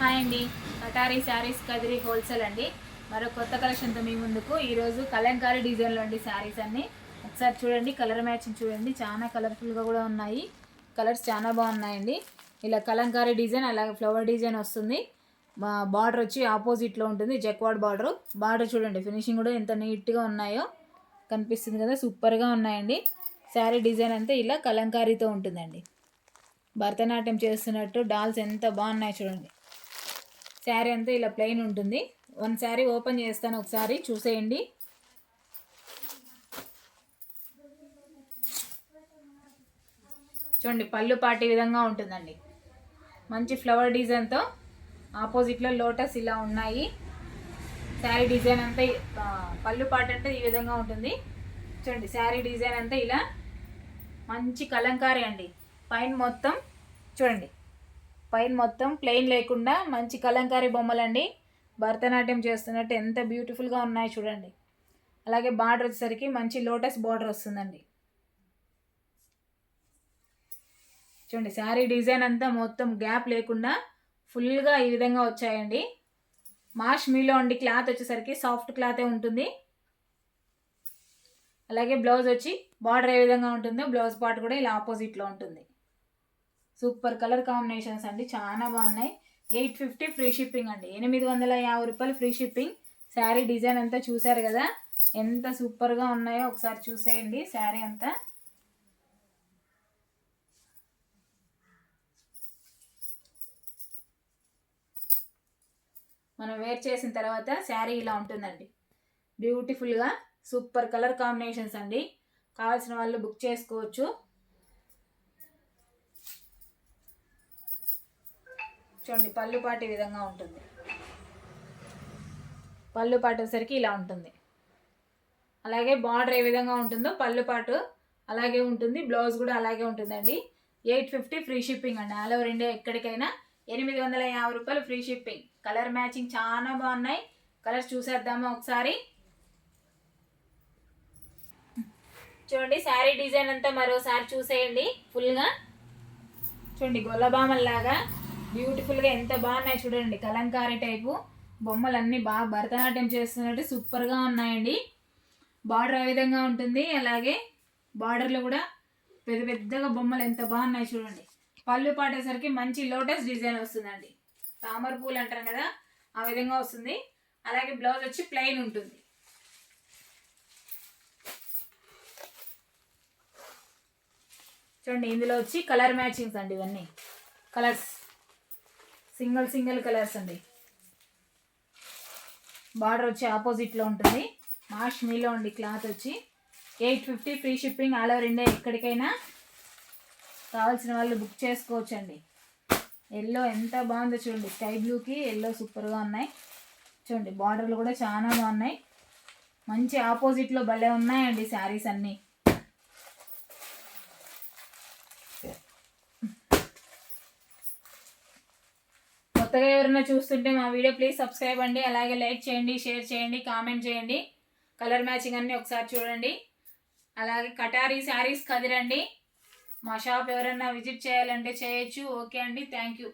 Hi అండి, కటారీ saris Kadiri wholesale అండి. మరో కొత్త కలెక్షన్తో మీ ముందుకు. ఈరోజు కలంకారీ డిజైన్లో అండి శారీస్ అన్నీ. ఒకసారి చూడండి, కలర్ మ్యాచింగ్ చూడండి, చాలా కలర్ఫుల్గా కూడా ఉన్నాయి. కలర్స్ చాలా బాగున్నాయండి. ఇలా కలంకారీ డిజైన్, అలాగే ఫ్లవర్ డిజైన్ వస్తుంది. బార్డర్ వచ్చి ఆపోజిట్లో ఉంటుంది, జక్వాడ్ బార్డర్ చూడండి, ఫినిషింగ్ కూడా ఎంత నీట్గా ఉన్నాయో కనిపిస్తుంది కదా, సూపర్గా ఉన్నాయండి. శారీ డిజైన్ అంతా ఇలా కలంకారీతో ఉంటుందండి. భరతనాట్యం చేస్తున్నట్టు డాల్స్ ఎంత బాగున్నాయి చూడండి. శారీ అంతా ఇలా ప్లెయిన్ ఉంటుంది. వన్ శారీ ఓపెన్ చేస్తాను, ఒకసారి చూసేయండి. చూడండి, పళ్ళు పాటి విధంగా ఉంటుందండి. మంచి ఫ్లవర్ డిజైన్తో ఆపోజిట్లో లోటస్ ఇలా ఉన్నాయి. శారీ డిజైన్ అంతా పళ్ళు పాట అంటే ఈ విధంగా ఉంటుంది. చూడండి, శారీ డిజైన్ అంతా ఇలా మంచి కలంకారీ అండి. పైన మొత్తం చూడండి, పైన మొత్తం ప్లెయిన్ లేకుండా మంచి కలంకారీ బొమ్మలండి. భరతనాట్యం చేస్తున్నట్టు ఎంత బ్యూటిఫుల్గా ఉన్నాయి చూడండి. అలాగే బార్డర్ వచ్చేసరికి మంచి లోటస్ బార్డర్ వస్తుందండి. చూడండి, శారీ డిజైన్ అంతా మొత్తం గ్యాప్ లేకుండా ఫుల్గా ఈ విధంగా వచ్చాయండి. మాష్ మీలో అండి. క్లాత్ వచ్చేసరికి సాఫ్ట్ క్లాతే ఉంటుంది. అలాగే బ్లౌజ్ వచ్చి బార్డర్ ఏ విధంగా ఉంటుందో బ్లౌజ్ పార్ట్ కూడా ఇలా ఆపోజిట్లో ఉంటుంది. సూపర్ కలర్ కాంబినేషన్స్ అండి, చాలా బాగున్నాయి. 850 ఫ్రీ షిప్పింగ్ అండి. 850 రూపాయలు ఫ్రీ షిప్పింగ్. శారీ డిజైన్ అంతా చూసారు కదా, ఎంత సూపర్గా ఉన్నాయో ఒకసారి చూసేయండి. శారీ అంతా మనం వేర్ చేసిన తర్వాత శారీ ఇలా ఉంటుందండి, బ్యూటిఫుల్గా. సూపర్ కలర్ కాంబినేషన్స్ అండి. కావాల్సిన వాళ్ళు బుక్ చేసుకోవచ్చు. చూడండి, పళ్ళు పాటు ఈ విధంగా ఉంటుంది. పళ్ళు పాటు వచ్చేసరికి ఇలా ఉంటుంది. అలాగే బార్డర్ ఏ విధంగా ఉంటుందో పళ్ళు పాటు అలాగే ఉంటుంది, బ్లౌజ్ కూడా అలాగే ఉంటుందండి. 850 ఫ్రీ షిప్పింగ్ అండి. ఆల్ ఓవర్ ఇండియా ఎక్కడికైనా 850 రూపాయలు ఫ్రీ షిప్పింగ్. కలర్ మ్యాచింగ్ చాలా బాగున్నాయి. కలర్స్ చూసేద్దాము ఒకసారి. చూడండి, శారీ డిజైన్ అంతా మరోసారి చూసేయండి ఫుల్గా. చూడండి, గొల్లబామల్లాగా బ్యూటిఫుల్గా ఎంత బాగున్నాయి చూడండి. కలంకారీ టైపు బొమ్మలన్నీ బాగా భరతనాట్యం చేస్తున్నట్టు సూపర్గా ఉన్నాయండి. బార్డర్ ఏ విధంగా ఉంటుంది, అలాగే బార్డర్లో కూడా పెద్ద పెద్దగా బొమ్మలు ఎంత బాగున్నాయి చూడండి. పళ్ళు పాటేసరికి మంచి లోటస్ డిజైన్ వస్తుందండి. తామర పూలు అంటారు కదా, ఆ విధంగా వస్తుంది. అలాగే బ్లౌజ్ వచ్చి ప్లెయిన్ ఉంటుంది. చూడండి, ఇందులో వచ్చి కలర్ మ్యాచింగ్స్ అండి. ఇవన్నీ కలర్స్ సింగిల్ కలర్స్ అండి. బార్డర్ వచ్చి ఆపోజిట్లో ఉంటుంది. మాష్ మీలో ఉండి క్లాత్ వచ్చి 850 free shipping. All over India ఎక్కడికైనా. కావాల్సిన వాళ్ళు బుక్ చేసుకోవచ్చండి. ఎల్లో ఎంత బాగుందో చూడండి, స్కై బ్లూకి ఎల్లో సూపర్గా ఉన్నాయి. చూడండి, బార్డర్లు కూడా చాలా బాగున్నాయి. మంచి ఆపోజిట్లో భలే ఉన్నాయండి శారీస్ అన్నీ. కొత్తగా ఎవరైనా చూస్తుంటే మా వీడియో ప్లీజ్ సబ్స్క్రైబ్ అండి. అలాగే లైక్ చేయండి, షేర్ చేయండి, కామెంట్ చేయండి. కలర్ మ్యాచింగ్ అన్నీ ఒకసారి చూడండి. అలాగే కటారీ శారీస్ కదిరండి. మా షాప్ ఎవరైనా విజిట్ చేయాలంటే చేయొచ్చు. ఓకే అండి, థ్యాంక్ యూ.